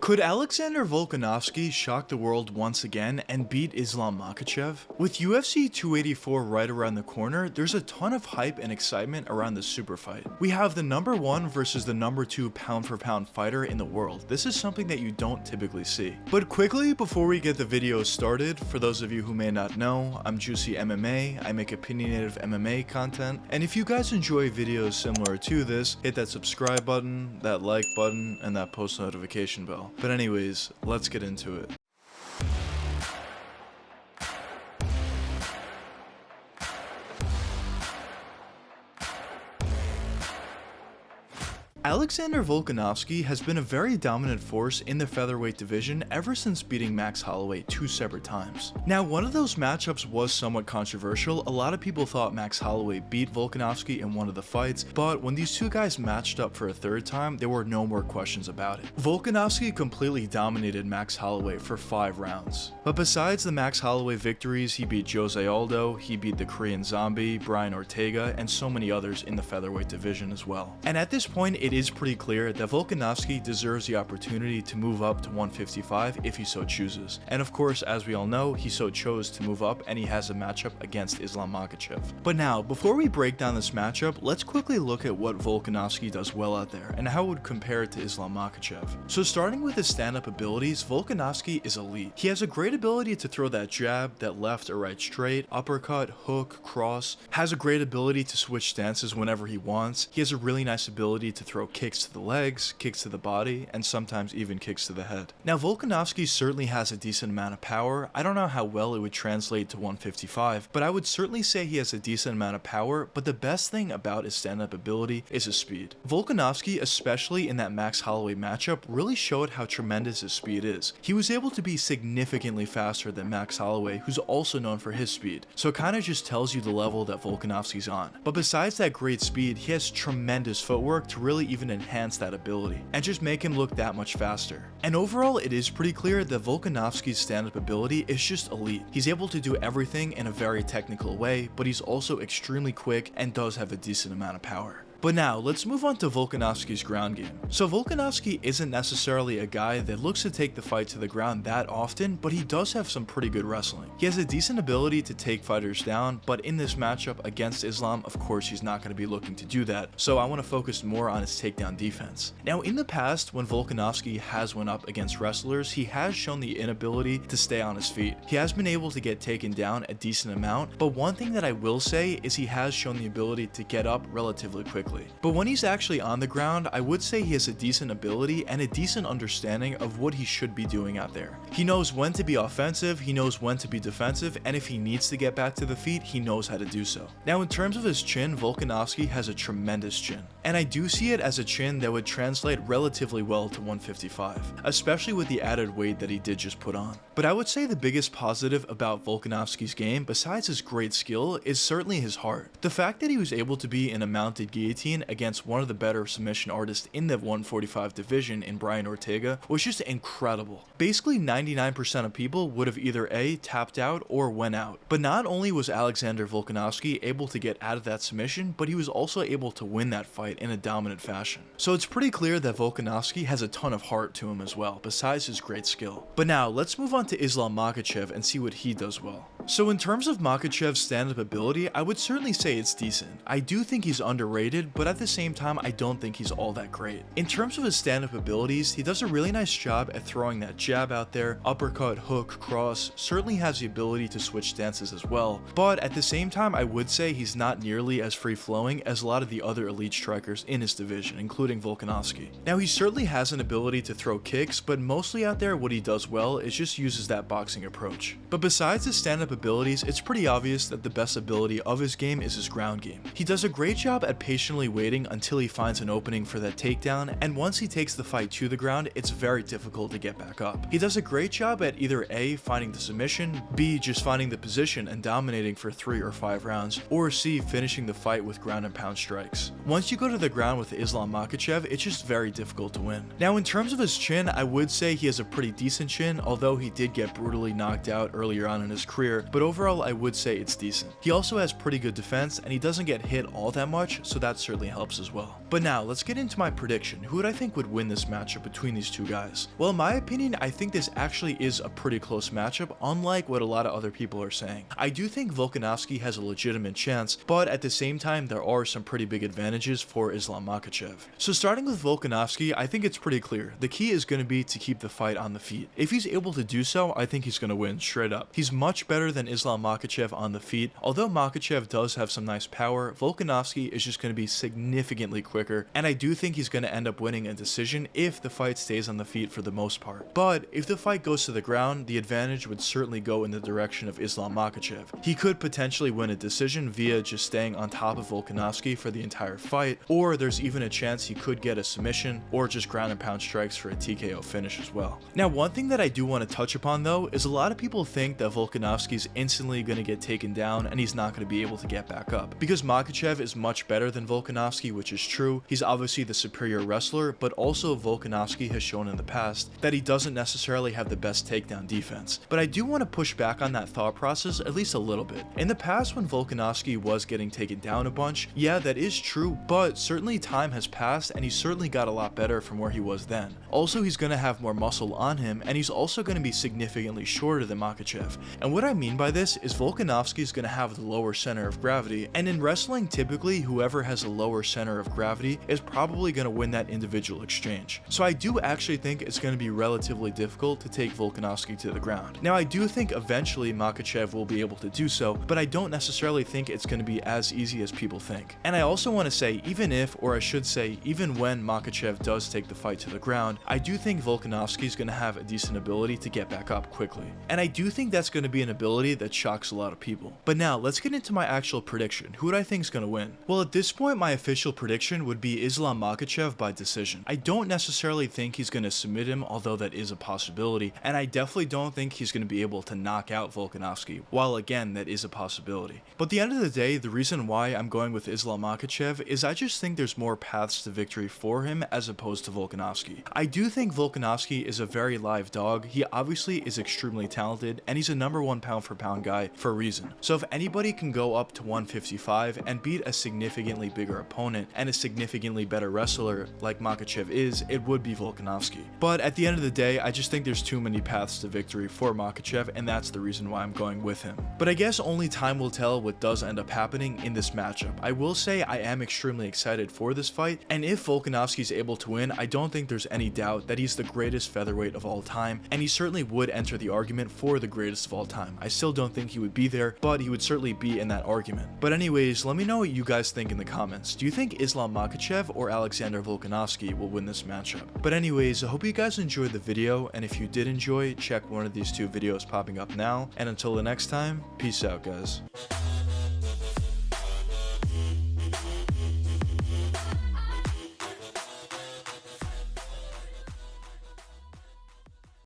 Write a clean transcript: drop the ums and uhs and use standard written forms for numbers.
Could Alexander Volkanovski shock the world once again and beat Islam Makhachev? With UFC 284 right around the corner, there's a ton of hype and excitement around this super fight. We have the number 1 versus the number 2 pound for pound fighter in the world. This is something that you don't typically see. But quickly, before we get the video started, for those of you who may not know, I'm Juicy MMA, I make opinionative MMA content, and if you guys enjoy videos similar to this, hit that subscribe button, that like button, and that post notification bell. But anyways, let's get into it. Alexander Volkanovski has been a very dominant force in the featherweight division ever since beating Max Holloway 2 separate times. Now, one of those matchups was somewhat controversial. A lot of people thought Max Holloway beat Volkanovski in one of the fights, but when these two guys matched up for a third time, there were no more questions about it. Volkanovski completely dominated Max Holloway for 5 rounds. But besides the Max Holloway victories, he beat Jose Aldo, he beat the Korean Zombie, Brian Ortega, and so many others in the featherweight division as well. And at this point, it is pretty clear that Volkanovski deserves the opportunity to move up to 155 if he so chooses. And of course, as we all know, he so chose to move up and he has a matchup against Islam Makhachev. But now, before we break down this matchup, let's quickly look at what Volkanovski does well out there and how it would compare it to Islam Makhachev. So starting with his stand-up abilities, Volkanovski is elite. He has a great ability to throw that jab, that left or right straight, uppercut, hook, cross, has a great ability to switch stances whenever he wants. He has a really nice ability to throw kicks to the legs, kicks to the body, and sometimes even kicks to the head. Now, Volkanovski certainly has a decent amount of power. I don't know how well it would translate to 155, but I would certainly say he has a decent amount of power, but the best thing about his stand-up ability is his speed. Volkanovski, especially in that Max Holloway matchup, really showed how tremendous his speed is. He was able to be significantly faster than Max Holloway, who's also known for his speed, so it kind of just tells you the level that Volkanovski's on. But besides that great speed, he has tremendous footwork to really even enhance that ability and just make him look that much faster. And overall, it is pretty clear that Volkanovski's stand-up ability is just elite. He's able to do everything in a very technical way, but he's also extremely quick and does have a decent amount of power. But now, let's move on to Volkanovski's ground game. So Volkanovski isn't necessarily a guy that looks to take the fight to the ground that often, but he does have some pretty good wrestling. He has a decent ability to take fighters down, but in this matchup against Islam, of course he's not going to be looking to do that, so I want to focus more on his takedown defense. Now, in the past, when Volkanovski has went up against wrestlers, he has shown the inability to stay on his feet. He has been able to get taken down a decent amount, but one thing that I will say is he has shown the ability to get up relatively quickly. But when he's actually on the ground, I would say he has a decent ability and a decent understanding of what he should be doing out there. He knows when to be offensive, he knows when to be defensive, and if he needs to get back to the feet, he knows how to do so. Now, in terms of his chin, Volkanovski has a tremendous chin, and I do see it as a chin that would translate relatively well to 155, especially with the added weight that he did just put on. But I would say the biggest positive about Volkanovski's game, besides his great skill, is certainly his heart. The fact that he was able to be in a mounted guillotine against one of the better submission artists in the 145 division in Brian Ortega was just incredible. Basically 99% of people would have either A, tapped out or went out. But not only was Alexander Volkanovski able to get out of that submission, but he was also able to win that fight in a dominant fashion. So it's pretty clear that Volkanovski has a ton of heart to him as well, besides his great skill. But now let's move on to Islam Makhachev and see what he does well. So in terms of Makhachev's stand-up ability, I would certainly say it's decent. I do think he's underrated, but at the same time, I don't think he's all that great. In terms of his stand-up abilities, he does a really nice job at throwing that jab out there, uppercut, hook, cross, certainly has the ability to switch stances as well, but at the same time, I would say he's not nearly as free-flowing as a lot of the other elite strikers in his division, including Volkanovski. Now, he certainly has an ability to throw kicks, but mostly out there, what he does well is just uses that boxing approach. But besides his stand-up abilities, it's pretty obvious that the best ability of his game is his ground game. He does a great job at patiently waiting until he finds an opening for that takedown, and once he takes the fight to the ground, it's very difficult to get back up. He does a great job at either A, finding the submission, B, just finding the position and dominating for 3 or 5 rounds, or C, finishing the fight with ground and pound strikes. Once you go to the ground with Islam Makhachev, it's just very difficult to win. Now, in terms of his chin, I would say he has a pretty decent chin, although he did get brutally knocked out earlier on in his career, but overall I would say it's decent. He also has pretty good defense and he doesn't get hit all that much, so that certainly helps as well. But now let's get into my prediction. Who would I think would win this matchup between these two guys? Well, in my opinion, I think this actually is a pretty close matchup, unlike what a lot of other people are saying. I do think Volkanovski has a legitimate chance, but at the same time there are some pretty big advantages for Islam Makhachev. So starting with Volkanovski, I think it's pretty clear. The key is going to be to keep the fight on the feet. If he's able to do so, I think he's going to win straight up. He's much better than Islam Makhachev on the feet. Although Makhachev does have some nice power, Volkanovski is just going to be significantly quicker, and I do think he's going to end up winning a decision if the fight stays on the feet for the most part. But if the fight goes to the ground, the advantage would certainly go in the direction of Islam Makhachev. He could potentially win a decision via just staying on top of Volkanovski for the entire fight, or there's even a chance he could get a submission or just ground and pound strikes for a TKO finish as well. Now, one thing that I do want to touch upon though is a lot of people think that Volkanovski's instantly going to get taken down and he's not going to be able to get back up. Because Makhachev is much better than Volkanovski, which is true. He's obviously the superior wrestler, but also Volkanovski has shown in the past that he doesn't necessarily have the best takedown defense. But I do want to push back on that thought process at least a little bit. In the past, when Volkanovski was getting taken down a bunch, yeah, that is true, but certainly time has passed and he's certainly got a lot better from where he was then. Also, he's going to have more muscle on him, and he's also going to be significantly shorter than Makhachev. And what I mean by this is Volkanovski is going to have the lower center of gravity, and in wrestling, typically whoever has a lower center of gravity is probably going to win that individual exchange. So I do actually think it's going to be relatively difficult to take Volkanovski to the ground. Now, I do think eventually Makhachev will be able to do so, but I don't necessarily think it's going to be as easy as people think. And I also want to say, even if, or I should say, even when Makhachev does take the fight to the ground, I do think Volkanovski is going to have a decent ability to get back up quickly. And I do think that's going to be an ability that shocks a lot of people. But now, let's get into my actual prediction. Who do I think is going to win? Well, at this point, my official prediction would be Islam Makhachev by decision. I don't necessarily think he's going to submit him, although that is a possibility, and I definitely don't think he's going to be able to knock out Volkanovski, while again, that is a possibility. But at the end of the day, the reason why I'm going with Islam Makhachev is I just think there's more paths to victory for him as opposed to Volkanovski. I do think Volkanovski is a very live dog. He obviously is extremely talented, and he's a #1 pound for pound guy for a reason. So if anybody can go up to 155 and beat a significantly bigger opponent and a significantly better wrestler like Makhachev is, it would be Volkanovski. But at the end of the day, I just think there's too many paths to victory for Makhachev, and that's the reason why I'm going with him. But I guess only time will tell what does end up happening in this matchup. I will say I am extremely excited for this fight, and if Volkanovski is able to win, I don't think there's any doubt that he's the greatest featherweight of all time, and he certainly would enter the argument for the greatest of all time. I still don't think he would be there, but he would certainly be in that argument. But anyways, let me know what you guys think in the comments. Do you think Islam Makhachev or Alexander Volkanovski will win this matchup? But anyways, I hope you guys enjoyed the video, and if you did enjoy, check one of these two videos popping up now, and until the next time, peace out guys.